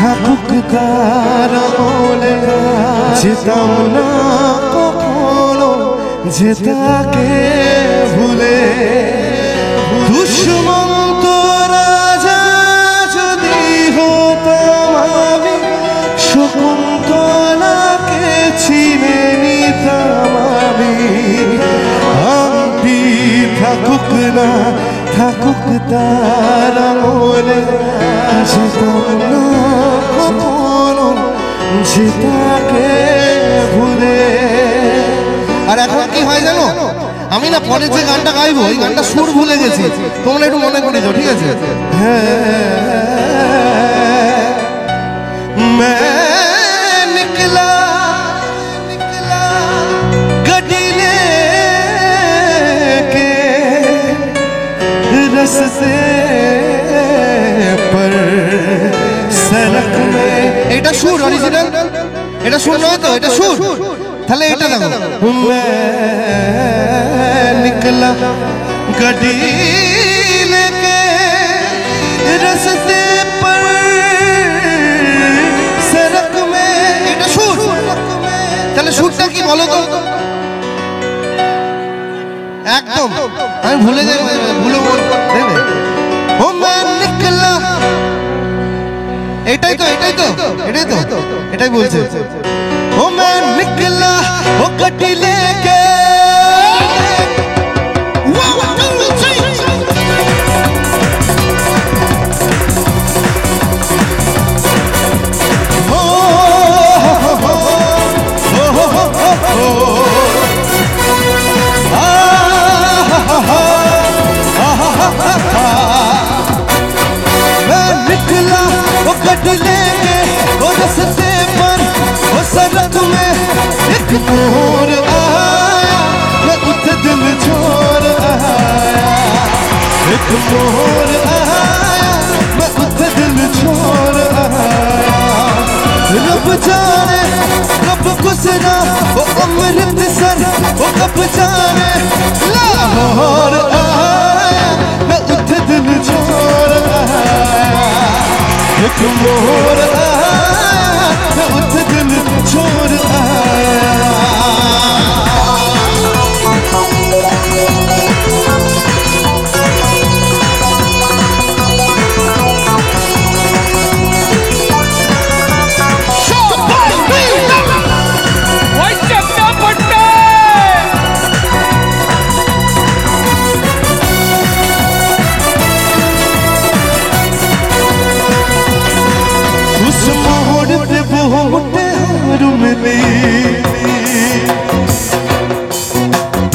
থাকুক তারা বলে যেতাম না কখনো যেতাকে ভুলে দুষ্মন্ত রাজা যদি হতাম আমি শকুন্তলাকে চিনে নিতাম আমি আংটি থাকুক না থাকুক তারা বলে যেতাম না কখনো যেতাকে ভুলে। আর এখন কি হয় জানো, আমি না পরে যে গানটা গাইবো ওই গানটা সুর ভুলে গেছি, তোমরা একটু মনে করে দাও, ঠিক আছে? নিকলা गड्डी लेके रस्ते पर सड़क में, এটা সুর অরিজিনাল, এটা সুর নয় তো, এটা সুর, তাহলে এটা দেখো। निकला गड्डी लेके रस्ते पर सड़क में, এটা সুর, তাহলে সুরটা কি বলো তো? একদম আমি ভুলে যাই, ভুলে দেবে। ও मैं निकला, এটাই তো এটাই তো এটাই তো এটাই বলছে। ও मैं निकला वो गड्डी लेके लेके वो रस्ते पर वो सड़क में एक मोड़ आया, मैं उठ दिल छोड़ आया, एक मोड़ आया, मैं उठ दिल छोड़ आया। रब जाने कब गुजरा वो अमृतसर, वो कब जाने लाहौर आया, मैं उठ दिल छोड़ आया, एक मोड़ आया, मैं उठ दिल छोड़ आया।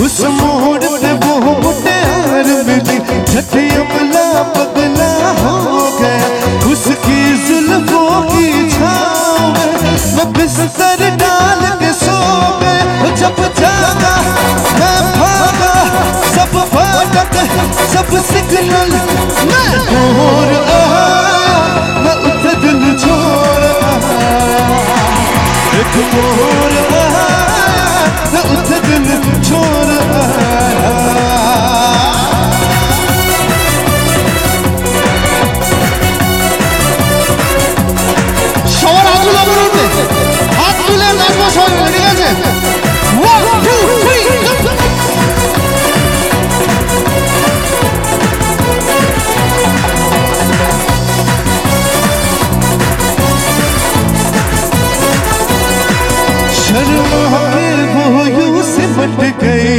उस मोड़ पे वो मुटियार मिली, छठी अमला पगला हो गया, उसकी जुल्फों की छाँव में मैं बिस्तर डाल के सो गया। जब जागा मैं भागा, सब फाटक सब सिग्नल मैं मोड़ आया, मैं उठ दिल छोड़ आया, एक मोड़ आया, मैं उठ दिल छोड़ आया। সবার হাত তুলে বলুন, হাত তুলে নাচবো সবাই, ঠিক আছে? 1 2 3 शर्मा के वो यूं सिमट गई,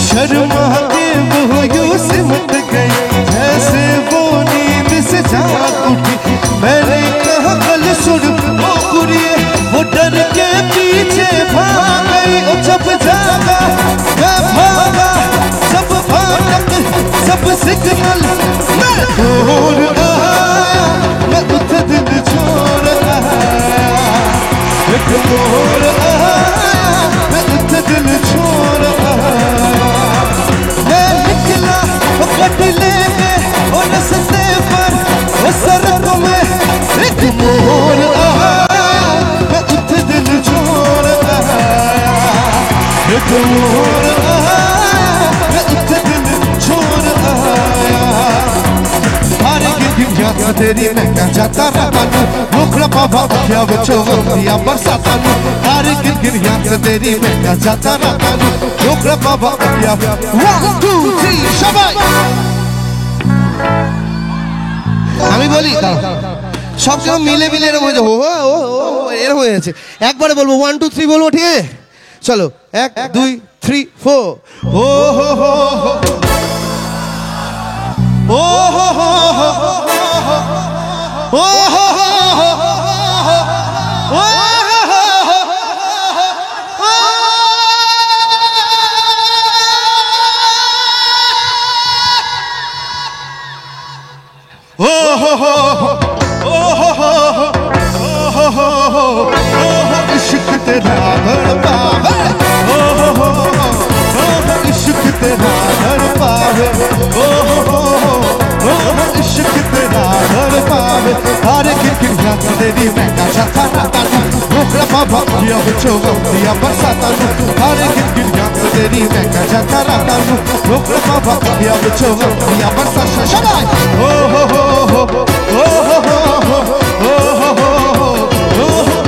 शर्मा के वो यूं सिमट गई, जैसे वो नींद से जाग उठी। मैंने कहा कल सुन वो कुड़िए, वो डर के पीछे भाग गई। और जब जागा मैं भागा, सब फाटक सब सिग्नल मैं तोड़ आया, मैं उठ दिल छोड़ आया, एक मोड़ आया, मैं उठ दिल छोड़ आया। मैं निकला वो गड्डी लेके वो रस्ते पर वो सड़क में एक मोड़ आया, मैं उठ दिल छोड़ आया, एक मोड़ आया, मैं उठ दिल छोड़ आया। हार के दिन तेरी महंगा जाता रातानु मुखड़ा बाबा क्या बच्चों दिया बरसातानु तारे गिर गिर याद तेरी महंगा जाता रातानु मुखड़ा बाबा क्या 1 2 3 সবাই আমি বলি সব কেউ মিলে মিলে এরকম হয়ে যাবো এরকম হয়ে যাচ্ছে একবারে বলবো 1 2 3 বলবো ঠিক আছে চলো 1 2 3 4 ও হো হো ও হো হো ও হো হো इश्क तेरा धड़पावे ओ हो इश्क तेरा धड़पावे ओ हो इश्क तेरा धड़पावे तारे गिर गिर याद तेरी महंगा जाता रातानु मुखड़ा बाबा क्या बच्चों दिया बरसातानु तारे गिर गिर याद तेरी महंगा जाता रातानु मुखड़ा बाबा क्या बच्चों दिया बरसातानु सबाई ओ हो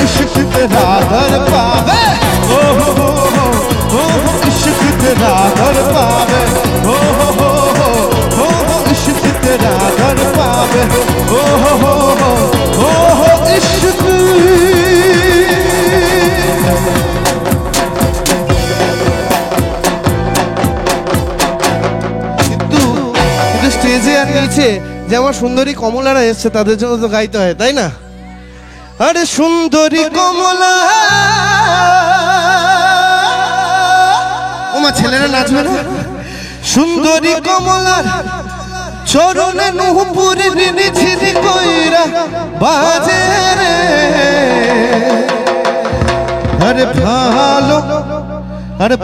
इश्क तेरा धड़पावे ओ हो इश्क तेरा धड़पावे ओ हो इश्क तेरा धड़पावे ओ हो इश्क কিন্তু স্টেজে আর নিচে যে আমার সুন্দরী কমলারা এসছে তাদের জন্য তো গাইতে হয় তাই না अरे सुंदरी कमला ओमा छेलेरा नाचबे ना सुंदरी कमला चरणे नुपुरी रिनी झिरी कइरा बाजे रे अरे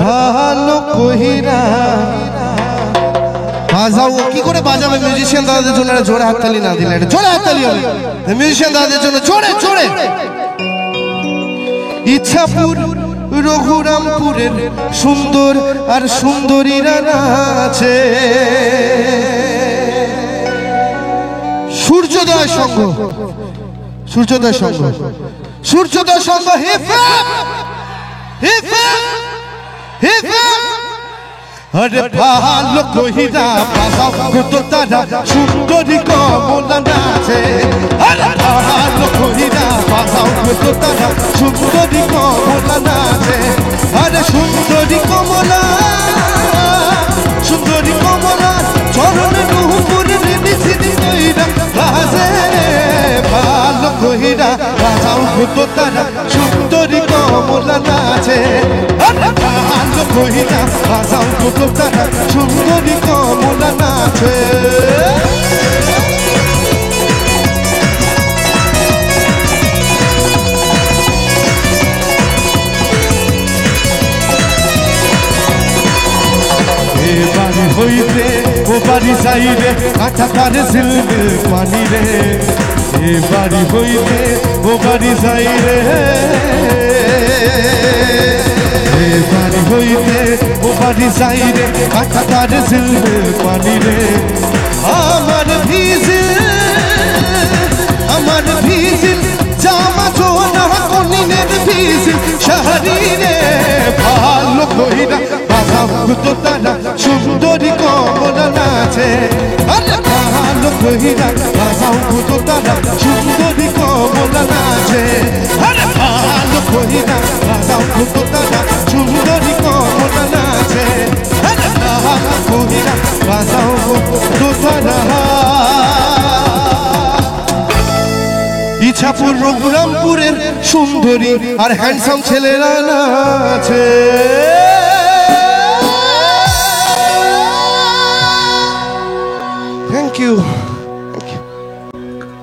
भालो कइरा বাজাও কি করে বাজাবে মিউজিশিয়ান দাদাদের জন্য জোরে হাততালি না দিলে জোরে হাততালি হবে মিউজিশিয়ান দাদাদের জন্য জোরে জোরে ইচ্ছাপুর রঘুরামপুরের সুন্দর আর সুন্দরীরা নাচে সূর্যোদয় সংঘ সূর্যোদয় সংঘ সূর্যোদয় সংঘ হিপ হিপ হিপ হিপ अरे भालो कोहिरा बाजाओ तो तारा सुंदरी कमला नाचे अरे भालो कोहिरा बाजाओ तो तारा सुंदरी कमला नाचे अरे सुंदरी कमला चरणे नुपुरी रिनी झिरी कइरा बाजे भालो कोहिरा बाजाओ तो तारा सुंदरी कमला नाचे अरे भालो कोहिरा बाजाओ तो तारा सुंदरी कमला नाचे ए बारी হইতে ও বাড়ি যাই রে কাঁটা কারে ঝিলমিল পানি রে এ বাড়ি হইতে ও বাড়ি যাই রে এ বাড়ি হইতে ও বাড়ি যাই রে কাঁটা কারে ঝিলমিল পানি রে আমার ভিজিল জামা জোনা কনিনের ভিজিল শহরি রে ভালো কইরা তো তারা সুন্দরী কমলা নাচে আরে ভালো কইরা বাজাও তো তারা সুন্দরী কমলা নাচে আরে ভালো কইরা বাজাও তো তারা সুন্দরী কমলা নাচে আরে ভালো কইরা বাজাও তো তারা ইচ্ছাপুর রঘুরামপুরের সুন্দরী আর হ্যান্ডসাম ছেলেরা নাচে Thank you.